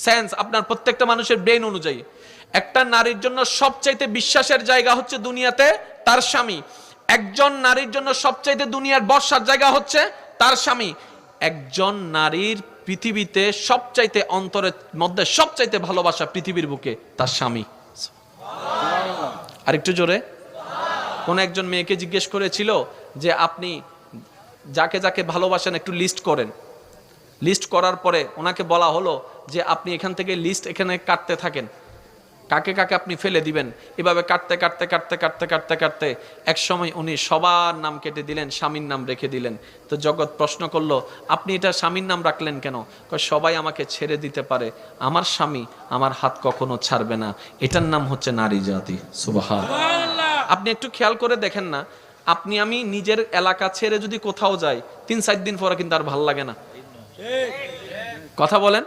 Sense, আপনার প্রত্যেকটা মানুষের ব্রেন অনুযায়ী। একটা নারীর জন্য সবচাইতে বিশ্বাসের জায়গা হচ্ছে দুনিয়াতে তার স্বামী। একজন নারীর জন্য সবচাইতে দুনিয়ার বর্ষার জায়গা হচ্ছে তার স্বামী। একজন নারীর পৃথিবীতে সবচাইতে অন্তরের মধ্যে সবচাইতে ভালোবাসা পৃথিবীর বুকে তার স্বামী। আরেকটু জোরে। কোন একজন মেয়েকে জিজ্ঞেস করেছিল যে আপনি যাকে যাকে ভালোবাসেন একটু লিস্ট করেন। লিস্ট করার পরে ওনাকে বলা হলো যে আপনি এখান থেকে লিস্ট এখানে কাটতে থাকেন, কাকে কাকে আপনি ফেলে দিবেন। এভাবে কাটতে কাটতে কাটতে কাটতে কাটতে কাটতে এক সময় উনি সবার নাম কেটে দিলেন, স্বামীর নাম রেখে দিলেন। তো জগৎ প্রশ্ন করলো, আপনি এটা স্বামীর নাম রাখলেন কেন? সবাই আমাকে ছেড়ে দিতে পারে, আমার স্বামী আমার হাত কখনো ছাড়বে না। এটার নাম হচ্ছে নারী জাতি। সুবহানাল্লাহ। আপনি একটু খেয়াল করে দেখেন না, আপনি আমি নিজের এলাকা ছেড়ে যদি কোথাও যাই 3-4 দিন পরে কিন্তু আর ভাল লাগে না। কথা বলেন।